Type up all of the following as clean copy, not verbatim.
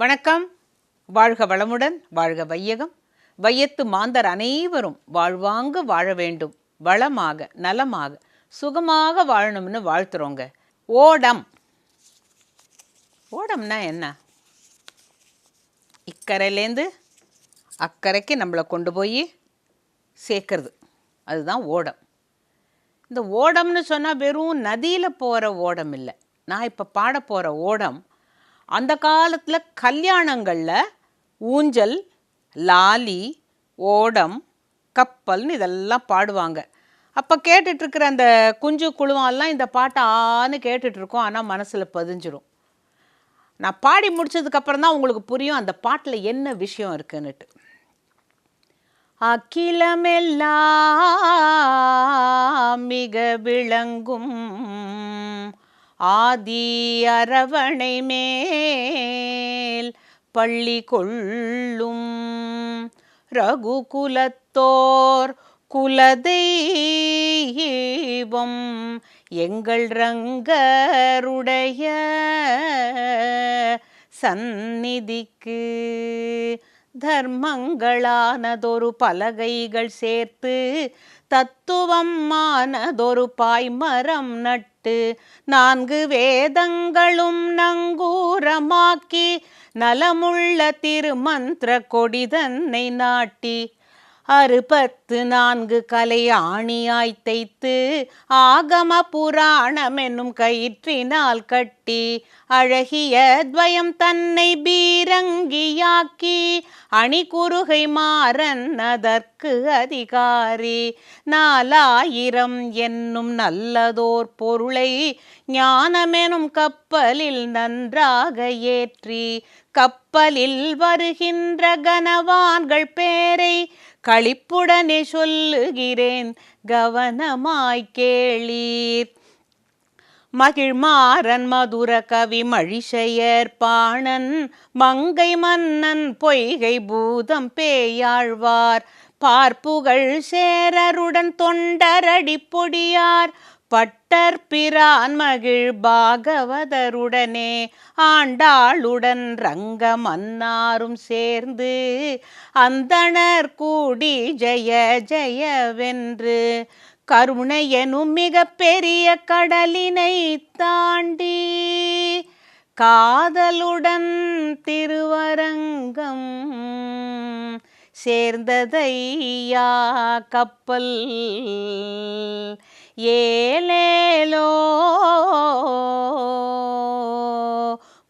வணக்கம். வாழ்க வளமுடன், வாழ்க வையகம். வையத்து மாந்தர் அனைவரும் வாழ்வாங்க வாழ வேண்டும், வளமாக நலமாக சுகமாக வாழணும்னு வாழ்த்துறோங்க. ஓடம். ஓடம்னா என்ன? இக்கரையிலேருந்து அக்கறைக்கு நம்மளை கொண்டு போய் சேர்க்கறது, அதுதான் ஓடம். இந்த ஓடம்னு சொன்னால் வெறும் நதியில் போகிற ஓடம் இல்லை. நான் இப்போ பாட போகிற ஓடம் அந்த காலத்தில் கல்யாணங்களில் ஊஞ்சல், லாலி, ஓடம், கப்பல்னு இதெல்லாம் பாடுவாங்க. அப்போ கேட்டுட்ருக்கிற அந்த குஞ்சு குழுவாலாம் இந்த பாட்டை ஆன்னு கேட்டுட்ருக்கோம். ஆனால் மனசில் பதிஞ்சிரும். நான் பாடி முடிச்சதுக்கப்புறம் தான் உங்களுக்கு புரியும் அந்த பாட்டில் என்ன விஷயம் இருக்குன்னுட்டு. அகிலமெல்லாம் மிக விளங்கும் ஆதி அரவணை மேல் பள்ளி கொள்ளும் ரகுகுலத்தோர் குலதெய்வம் எங்கள் ரங்கருடைய சந்நிதிக்கு தர்மங்களானதொரு பலகைகள் சேர்த்து தத்துவம் ஆனதொரு பாய்மரம் நட்டு 4 வேதங்களும் நங்கூரமாக்கி நலமுள்ள திருமந்திர கொடிதன்னை நாட்டி 64 கலை ஆணியாய் தைத்து ஆகம புராணம் என்னும் கயிற்றினால் கட்டி அழகிய துவயம் தன்னை பீரங்கியாக்கி அணி குறுகை மாறன் அதற்கு அதிகாரி 4000 என்னும் நல்லதோர் பொருளை ஞானமெனும் கப்பலில் நன்றாக ஏற்றி கப்பலில் வருகின்ற கனவான்கள் பேரை களிப்புடனே சொல்லுகிறேன், கவனமாய் கேளீர். மகிழ்மாறன் மதுர கவி மழிசையர் பாணன் மங்கை மன்னன் பொய்கை பூதம் பேயாழ்வார் பார்ப்புகள் சேரருடன் தொண்டரடி பொடியார் பட்டர் பிரான் மகிழ் பாகவதருடனே ஆண்டாளுடன் ரங்க மன்னாரும் சேர்ந்து அந்தணர் கூடி ஜெய ஜெயவென்று கருணை எனும் மிக பெரிய கடலினை தாண்டி காதலுடன் திருவரங்கம் சேர்ந்ததையா கப்பல் ஏலேலோ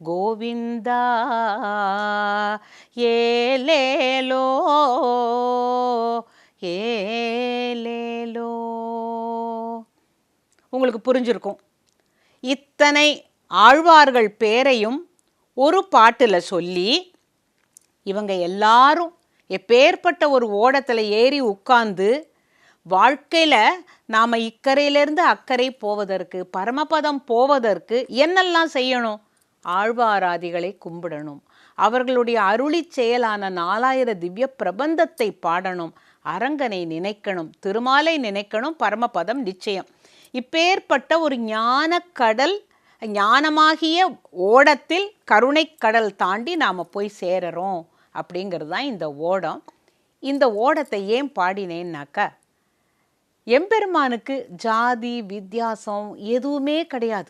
கோவிந்தா ஏலேலோ ஏலேலோ. உங்களுக்கு புரிஞ்சிருக்கும். இத்தனை ஆழ்வார்கள் பேரையும் ஒரு பாட்டில் சொல்லி இவங்க எல்லாரும் எப்பேற்பட்ட ஒரு ஓடத்தில் ஏறி உட்கார்ந்து வாழ்க்கையில் நாம் இக்கரையிலேருந்து அக்கறை போவதற்கு பரமபதம் போவதற்கு என்னெல்லாம் செய்யணும்? ஆழ்வாராதிகளை கும்பிடணும், அவர்களுடைய அருளி செயலான 4000 திவ்ய பிரபந்தத்தை பாடணும், அரங்கனை நினைக்கணும், திருமாலை நினைக்கணும், பரமபதம் நிச்சயம். இப்பேற்பட்ட ஒரு ஞானக்கடல், ஞானமாகிய ஓடத்தில் கருணைக்கடல் தாண்டி நாம் போய் சேரறோம் அப்படிங்கிறது தான் இந்த ஓடம். இந்த ஓடத்தை ஏன் பாடினேன்னாக்கா, எம்பெருமானுக்கு ஜாதி வித்தியாசம் எதுவுமே கிடையாது.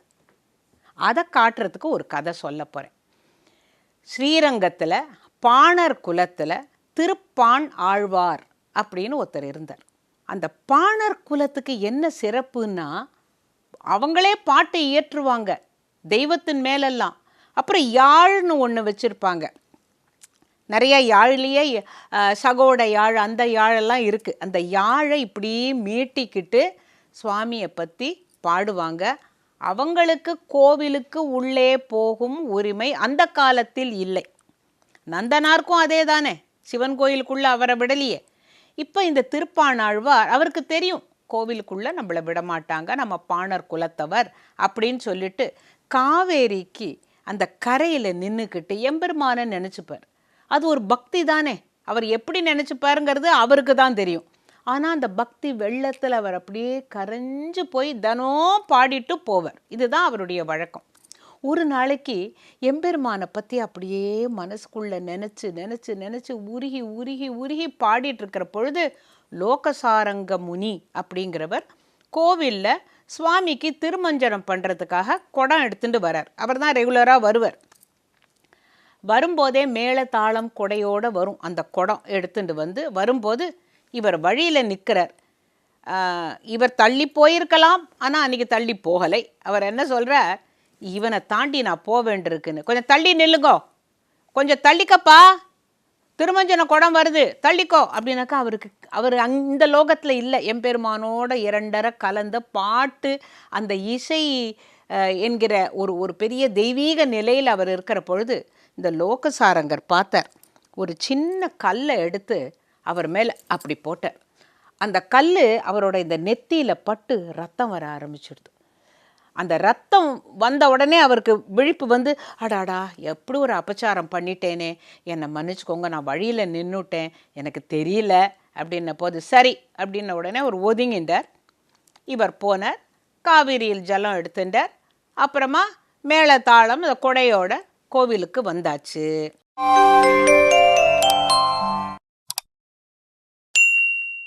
அதை காட்டுறதுக்கு ஒரு கதை சொல்ல போகிறேன். ஸ்ரீரங்கத்தில் பாணர் குலத்தில் திருப்பாண் ஆழ்வார் அப்படின்னு ஒருத்தர் இருந்தார். அந்த பாணர் குலத்துக்கு என்ன சிறப்புன்னா, அவங்களே பாட்டை இயற்றுவாங்க தெய்வத்தின் மேலெல்லாம். அப்புறம் யாழ்னு ஒன்று வச்சுருப்பாங்க. நிறைய யாழ்லேயே சகோட யாழ், அந்த யாழெல்லாம் இருக்குது. அந்த யாழை இப்படி மீட்டிக்கிட்டு சுவாமியை பற்றி பாடுவாங்க. அவங்களுக்கு கோவிலுக்கு உள்ளே போகும் உரிமை அந்த காலத்தில் இல்லை. நந்தனாருக்கும் அதே தானே, சிவன் கோயிலுக்குள்ளே அவரை விடலையே. இப்போ இந்த திருப்பாணாழ்வார், அவருக்கு தெரியும் கோவிலுக்குள்ளே நம்மளை விடமாட்டாங்க, நம்ம பாணர் குலத்தவர் அப்படின்னு சொல்லிட்டு காவேரிக்கு அந்த கரையில் நின்றுக்கிட்டு எம்பெருமானை நினச்சிப்பார். அது ஒரு பக்தி தானே. அவர் எப்படி நினச்சிப்பாருங்கிறது அவருக்கு தான் தெரியும். ஆனால் அந்த பக்தி வெள்ளத்தில் அவர் அப்படியே கரைஞ்சு போய் தினம் பாடிட்டு போவார். இதுதான் அவருடைய வழக்கம். ஒரு நாளைக்கு எம்பெருமானை பற்றி அப்படியே மனசுக்குள்ளே நினச்சி நினச்சி நினச்சி உருகி உருகி உருகி பாடிட்டுருக்கிற பொழுது லோகசாரங்க முனி அப்படிங்கிறவர் கோவிலில் சுவாமிக்கு திருமஞ்சனம் பண்ணுறதுக்காக குடம் எடுத்துகிட்டு வரார். அவர் தான் ரெகுலராக வருவர். வரும்போதே மேள தாளம் கொடையோடு வரும். அந்த குடம் எடுத்துட்டு வரும்போது இவர் வழியில் நிற்கிறார். இவர் தள்ளி போயிருக்கலாம், ஆனால் அன்றைக்கி தள்ளி போகலை. அவர் என்ன சொல்கிறார், இவனை தாண்டி நான் போக வேண்டியிருக்குன்னு. கொஞ்சம் தள்ளி நில்லுங்கோ, கொஞ்சம் தள்ளிக்கப்பா, திருமஞ்சன குடம் வருது, தள்ளிக்கோ அப்படின்னாக்கா அவர் அந்த லோகத்தில் இல்லை. எம்பெருமானோட இரண்டரை கலந்த பாட்டு, அந்த இசை என்கிற ஒரு பெரிய தெய்வீக நிலையில் அவர் இருக்கிற பொழுது இந்த லோகசாரங்கர் பார்த்தார். ஒரு சின்ன கல்லை எடுத்து அவர் மேலே அப்படி போட்டார். அந்த கல் அவரோட இந்த நெத்தியில் பட்டு ரத்தம் வர ஆரம்பிச்சிடுது. அந்த ரத்தம் வந்த உடனே அவருக்கு விழிப்பு அடாடா, எப்படி ஒரு அபச்சாரம் பண்ணிட்டேனே, என்னை மன்னிச்சுக்கோங்க, நான் வழியில் நின்றுட்டேன், எனக்கு தெரியல அப்படின்ன போது சரி அப்படின்ன உடனே அவர் ஒதுங்கின்றார். இவர் போனார், காவிரியில் ஜலம் எடுத்துட்டார். அப்புறமா மேள தாளம் அந்த கொடையோட கோவிலுக்கு வந்தாச்சு.